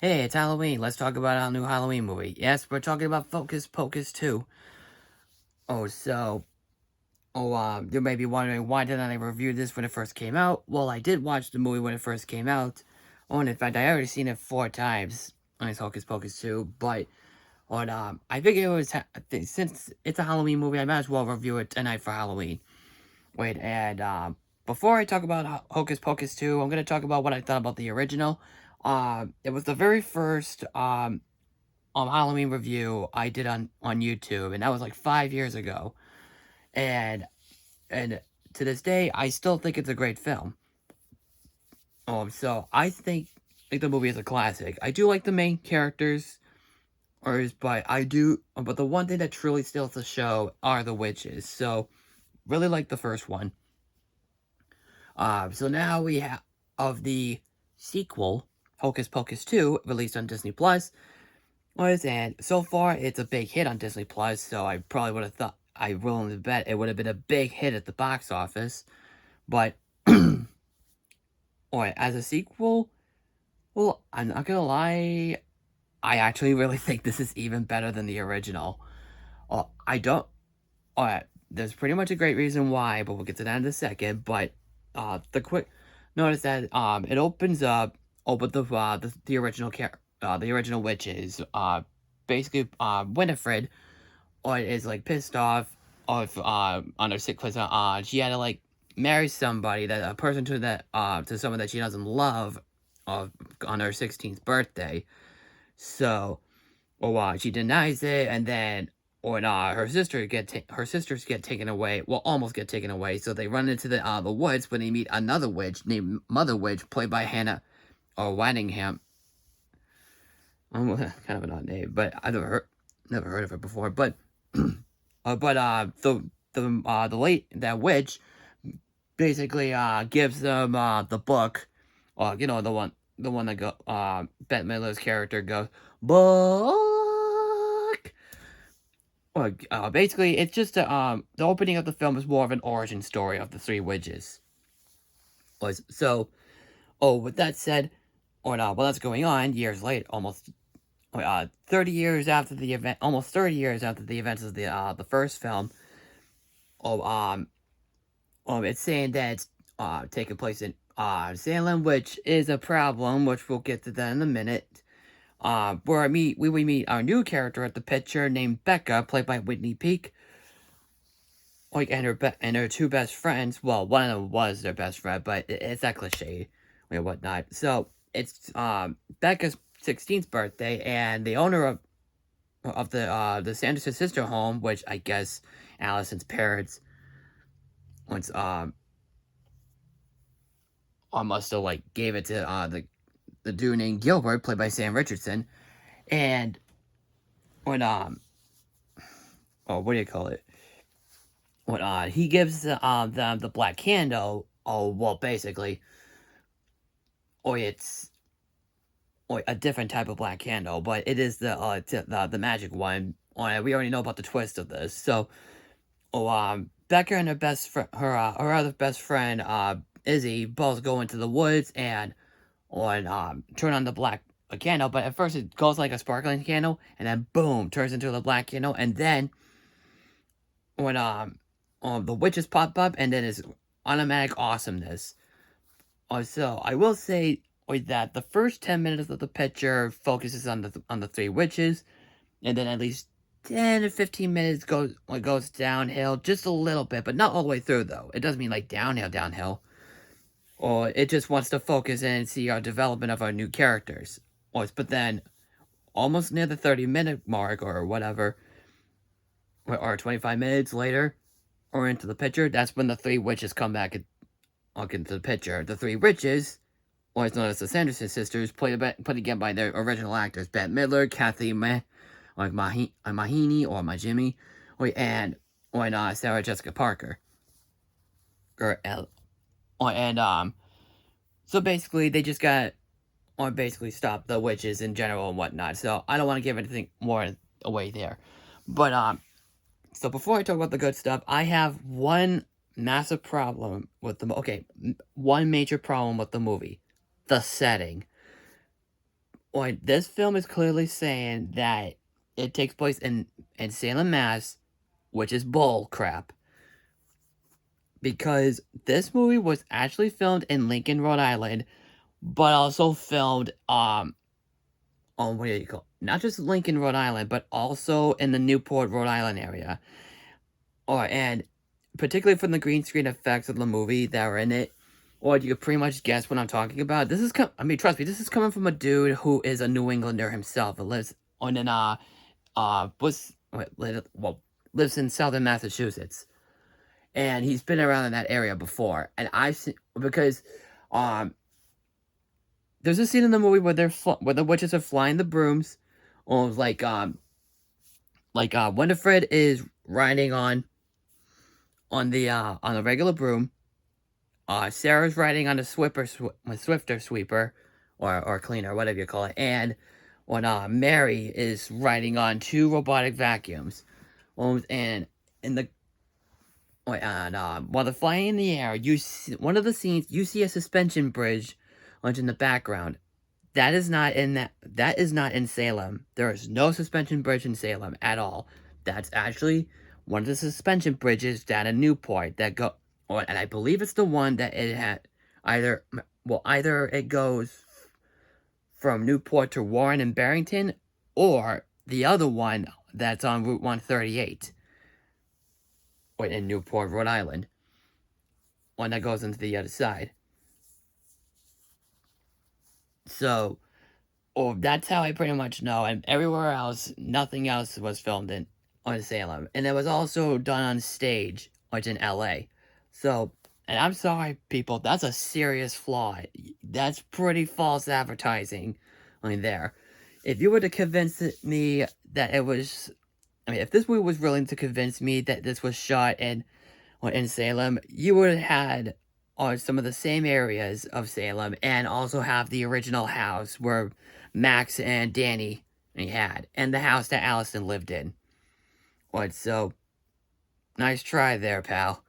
Hey, it's Halloween. Let's talk about our new Halloween movie. Yes, we're talking about Focus Pocus 2. Oh, so, you may be wondering why didn't I review this when it first came out? Well, I did watch the movie when it first came out. Oh, and in fact, I already seen it 4 times on Hocus Pocus 2, but I think since it's a Halloween movie, I might as well review it tonight for Halloween. Wait, and before I talk about Hocus Pocus 2, I'm gonna talk about what I thought about the original. It was the very first Halloween review I did on YouTube, and that was like 5 years ago. And and to this day, I still think it's a great film. So I think like the movie is a classic. I do like the main characters, but the one thing that truly steals the show are the witches. So really like the first one. So now we have of the sequel, Hocus Pocus 2, released on Disney Plus. And so far, it's a big hit on Disney Plus, so I probably would have thought, I willing to bet it would have been a big hit at the box office. But, as a sequel, well, I'm not gonna lie, I actually really think this is even better than the original. I don't, there's pretty much a great reason why, but we'll get to that in a second. But, the quick notice that, it opens up, with the original the original witches, basically, Winifred, is like pissed off on her sick because she had to like marry somebody that a person to someone that she doesn't love on her 16th birthday. So she denies it, and then when her sisters get taken away, well, almost get taken away. So they run into the woods when they meet another witch named Mother Witch, played by Hannah or Waddingham. Kind of an odd name, but I never heard of it before. But the late that witch basically gives them the book, the one that Bette Midler's character goes book. Basically, it's just the opening of the film is more of an origin story of the three witches. So, with that said, while that's going on, years later, 30 years after the event, almost 30 years after the events of the first film, oh, it's saying that it's taking place in Salem, which is a problem, which we'll get to that in a minute. Where we meet our new character at the picture named Becca, played by Whitney Peak. And her two best friends. Well, one of them was their best friend, but it's that cliche and whatnot. So it's Becca's 16th birthday, and the owner of the Sanderson sister home, which I guess Allison's parents once must have like gave it to the dude named Gilbert, played by Sam Richardson, and when what do you call it? When he gives them the black candle, basically, it's a different type of black candle, but it is the magic one. We already know about the twist of this, so Becca and her other best friend Izzy both go into the woods and turn on the black candle, but at first it goes like a sparkling candle, and then boom, turns into the black candle, and then when the witches pop up, and then it's automatic awesomeness. So I will say that the first 10 minutes of the picture focuses on the three witches, and then at least 10 to 15 minutes goes downhill just a little bit, but not all the way through though. It doesn't mean like downhill. Or it just wants to focus and see our development of our new characters. But then, almost near the 30-minute mark or whatever, or 25 minutes later, or into the picture, that's when the three witches come back into the picture. The three witches, also known as the Sanderson sisters, played again by their original actors, Bette Midler, Kathy Mahini, or Majimi, and Sarah Jessica Parker. So basically, they just got basically stop the witches in general and whatnot. So I don't want to give anything more away there. But so before I talk about the good stuff, I have one massive problem with one major problem with the movie: the setting. Like, this film is clearly saying that it takes place in Salem, Mass, which is bull crap. Because this movie was actually filmed in Lincoln, Rhode Island, but also filmed on what do you call not just Lincoln, Rhode Island, but also in the Newport, Rhode Island area. And particularly from the green screen effects of the movie that are in it, or you could pretty much guess what I'm talking about. I mean, trust me, this is coming from a dude who is a New Englander himself. Who lives on an was well lives in southern Massachusetts, and he's been around in that area before. And I've seen because um there's a scene in the movie where where the witches are flying the brooms, or Winifred is riding on the regular broom. Sarah's riding on a swifter sweeper, or cleaner, whatever you call it, and when Mary is riding on two robotic vacuums. And in the while they're flying in the air, you see one of the scenes. You see a suspension bridge, in the background. That is not in Salem. There is no suspension bridge in Salem at all. That's actually one of the suspension bridges down in Newport that go and I believe it's the one that it had either it goes from Newport to Warren and Barrington, or the other one that's on Route 138 in Newport, Rhode Island. One that goes into the other side. So, or that's how I pretty much know. And everywhere else, nothing else was filmed on Salem. And it was also done on stage, which in LA. So, and I'm sorry, people, that's a serious flaw. That's pretty false advertising there. If you were to convince me that it was, if this movie was willing to convince me that this was shot in Salem, you would have had some of the same areas of Salem, and also have the original house where Max and Danny had, and the house that Allison lived in. So nice try there, pal.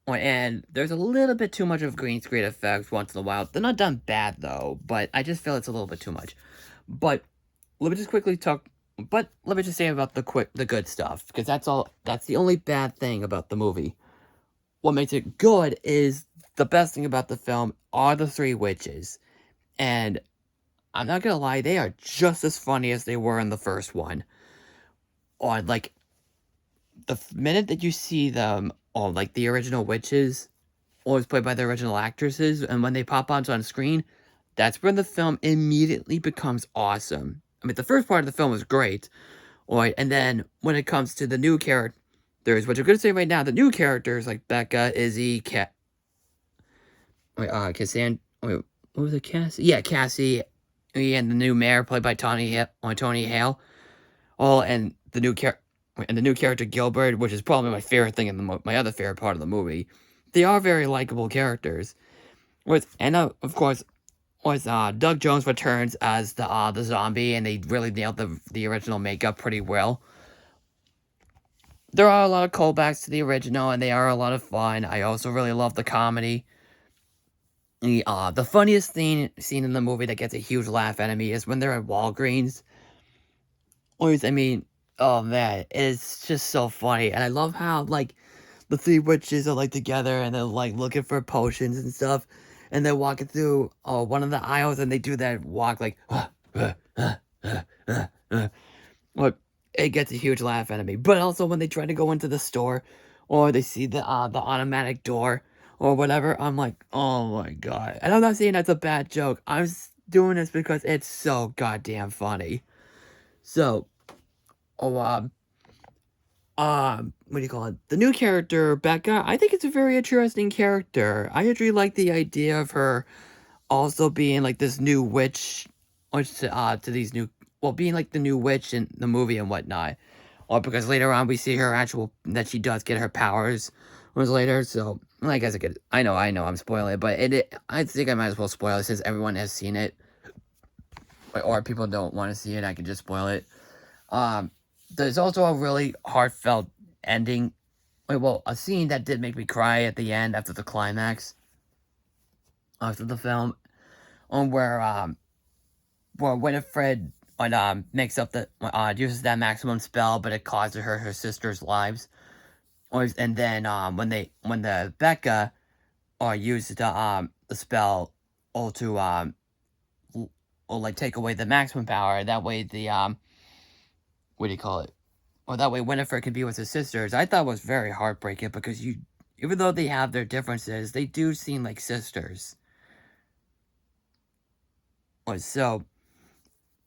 And there's a little bit too much of green screen effects once in a while. They're not done bad though, but I just feel it's a little bit too much. But let me just quickly talk. But let me just say about the good stuff, because that's the only bad thing about the movie. What makes it good is the best thing about the film are the three witches. And I'm not gonna lie, they are just as funny as they were in the first one. Or like the minute that you see them, or like the original witches, always played by the original actresses, and when they pop onto on screen, that's when the film immediately becomes awesome. I mean, the first part of the film was great, and then when it comes to the new characters, which I'm gonna say right now, the new characters like Becca, Izzy, Cassan, what was it, Cassie? Yeah, Cassie, and the new mayor played by Tony Hale. And the new character Gilbert, which is probably my favorite thing in my other favorite part of the movie. They are very likable characters. Of course, Doug Jones returns as the zombie, and they really nailed the original makeup pretty well. There are a lot of callbacks to the original, and they are a lot of fun. I also really love the comedy. The funniest scene in the movie that gets a huge laugh out of me is when they're at Walgreens. I mean, oh man, it's just so funny. And I love how, like, the three witches are, like, together, and they're, like, looking for potions and stuff. And they're walking through one of the aisles, and they do that walk, like, Look, it gets a huge laugh out of me. But also when they try to go into the store, or they see the automatic door, or whatever, I'm like, oh my god. And I'm not saying that's a bad joke. I'm doing this because it's so goddamn funny. So, what do you call it? The new character, Becca, I think it's a very interesting character. I actually like the idea of her also being like this new witch, to these new, being like the new witch in the movie and whatnot. Or because later on we see her that she does get her powers was later. So, I guess I know, I'm spoiling it, but I think I might as well spoil it since everyone has seen it. Or people don't want to see it, I can just spoil it. There's also a really heartfelt ending. A scene that did make me cry at the end after the climax. After the film. on where Winifred makes up the uses that maximum spell, but it causes her sister's lives. And then when the Becca used the spell or to or like take away the maximum power, that way the what do you call it? Or that way Winifred can be with his sisters. I thought was very heartbreaking because even though they have their differences, they do seem like sisters. So,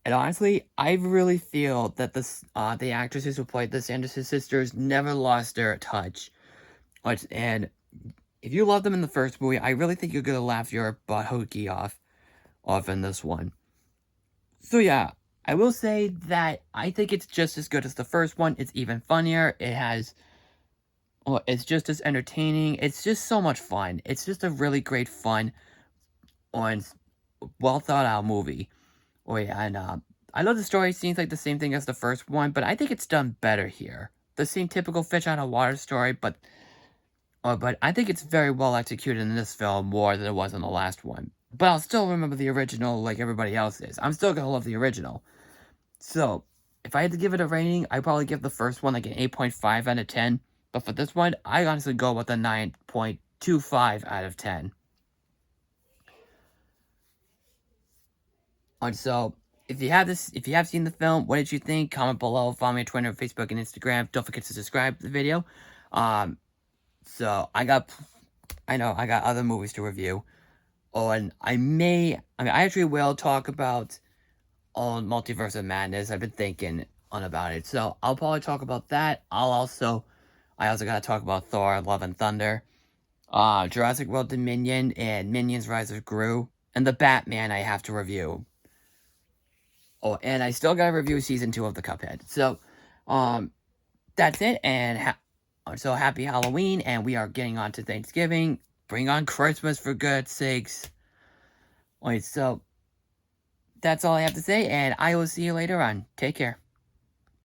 and honestly, I really feel that the actresses who played the Sanderson sisters never lost their touch. And if you love them in the first movie, I really think you're gonna laugh your butt hooky off in this one. So yeah, I will say that I think it's just as good as the first one. It's even funnier. It's just as entertaining. It's just so much fun. It's just a really great fun and well thought out movie. I know the story seems like the same thing as the first one, but I think it's done better here. The same typical fish out of water story, but I think it's very well executed in this film more than it was in the last one. But I'll still remember the original like everybody else is. I'm still gonna love the original. So, if I had to give it a rating, I'd probably give the first one like an 8.5 out of 10. But for this one, I honestly go with a 9.25 out of 10. And so, if you have seen the film, what did you think? Comment below. Follow me on Twitter, Facebook, and Instagram. Don't forget to subscribe to the video. So I know I got other movies to review. Oh, and I actually will talk about Multiverse of Madness. I've been thinking on about it. So I'll probably talk about that. I also gotta talk about Thor, Love and Thunder, Jurassic World Dominion, and Minions Rise of Gru, and the Batman I have to review. Oh, and I still gotta review season 2 of the Cuphead. So, that's it, and so happy Halloween, and we are getting on to Thanksgiving. Bring on Christmas for God's sakes. Alright, so that's all I have to say, and I will see you later on. Take care.